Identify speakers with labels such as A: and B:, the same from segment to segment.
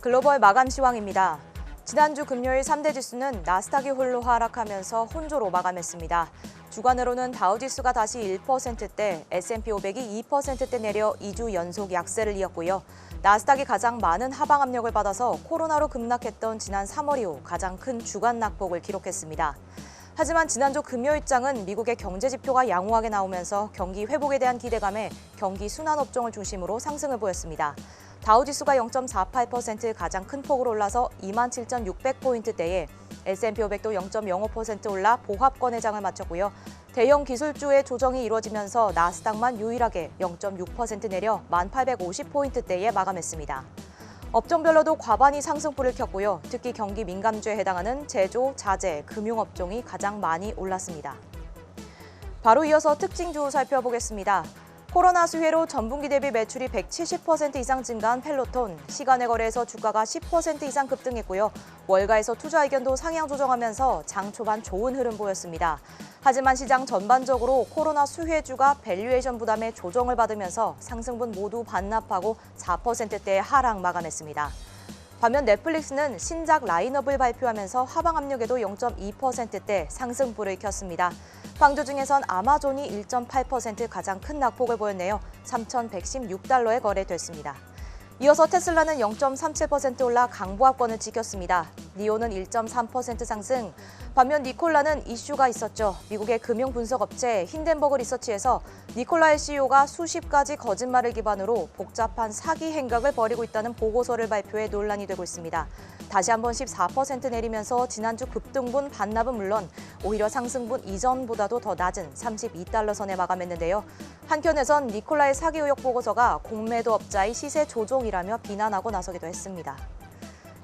A: 글로벌 마감 시황입니다. 지난주 금요일 3대 지수는 나스닥이 홀로 하락하면서 혼조로 마감했습니다. 주간으로는 다우지수가 다시 1%대, S&P 500이 2%대 내려 2주 연속 약세를 이었고요. 나스닥이 가장 많은 하방 압력을 받아서 코로나로 급락했던 지난 3월 이후 가장 큰 주간 낙폭을 기록했습니다. 하지만 지난주 금요일장은 미국의 경제 지표가 양호하게 나오면서 경기 회복에 대한 기대감에 경기 순환 업종을 중심으로 상승을 보였습니다. 다우지수가 0.48% 가장 큰 폭으로 올라서 27,600포인트대에 S&P 500도 0.05% 올라 보합권의 장을 마쳤고요. 대형 기술주의 조정이 이루어지면서 나스닥만 유일하게 0.6% 내려 1,850포인트대에 마감했습니다. 업종별로도 과반이 상승폭을 켰고요. 특히 경기 민감주에 해당하는 제조, 자재, 금융업종이 가장 많이 올랐습니다. 바로 이어서 특징주 살펴보겠습니다. 코로나 수혜로 전분기 대비 매출이 170% 이상 증가한 펠로톤, 시간의 거래에서 주가가 10% 이상 급등했고요. 월가에서 투자 의견도 상향 조정하면서 장 초반 좋은 흐름 보였습니다. 하지만 시장 전반적으로 코로나 수혜주가 밸류에이션 부담에 조정을 받으면서 상승분 모두 반납하고 4%대의 하락 마감했습니다. 반면 넷플릭스는 신작 라인업을 발표하면서 하방 압력에도 0.2%대 상승불을 켰습니다. 광주 중에선 아마존이 1.8% 가장 큰 낙폭을 보였네요. 3,116달러에 거래됐습니다. 이어서 테슬라는 0.37% 올라 강보합권을 지켰습니다. 니오는 1.3% 상승. 반면 니콜라는 이슈가 있었죠. 미국의 금융 분석 업체 힌덴버그 리서치에서 니콜라의 CEO가 수십 가지 거짓말을 기반으로 복잡한 사기 행각을 벌이고 있다는 보고서를 발표해 논란이 되고 있습니다. 다시 한번 14% 내리면서 지난주 급등분 반납은 물론 오히려 상승분 이전보다도 더 낮은 32달러 선에 마감했는데요. 한켠에선 니콜라의 사기 의혹 보고서가 공매도 업자의 시세 조종이라며 비난하고 나서기도 했습니다.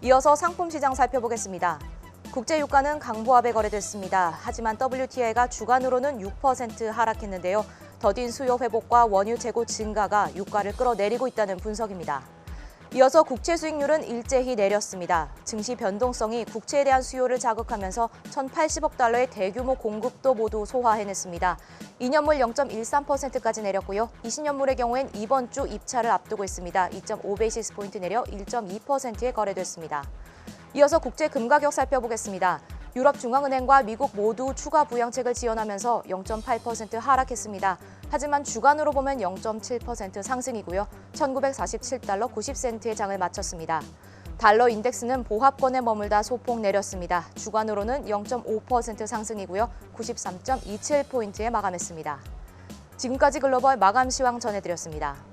A: 이어서 상품 시장 살펴보겠습니다. 국제 유가는 강보합에 거래됐습니다. 하지만 WTI가 주간으로는 6% 하락했는데요. 더딘 수요 회복과 원유 재고 증가가 유가를 끌어내리고 있다는 분석입니다. 이어서 국채 수익률은 일제히 내렸습니다. 증시 변동성이 국채에 대한 수요를 자극하면서 1,080억 달러의 대규모 공급도 모두 소화해냈습니다. 2년물 0.13%까지 내렸고요. 20년물의 경우엔 이번 주 입찰을 앞두고 있습니다. 2.5베이시스 포인트 내려 1.2%에 거래됐습니다. 이어서 국제 금 가격 살펴보겠습니다. 유럽중앙은행과 미국 모두 추가 부양책을 지원하면서 0.8% 하락했습니다. 하지만 주간으로 보면 0.7% 상승이고요. 1,947달러 90센트의 장을 마쳤습니다. 달러 인덱스는 보합권에 머물다 소폭 내렸습니다. 주간으로는 0.5% 상승이고요. 93.27포인트에 마감했습니다. 지금까지 글로벌 마감 시황 전해드렸습니다.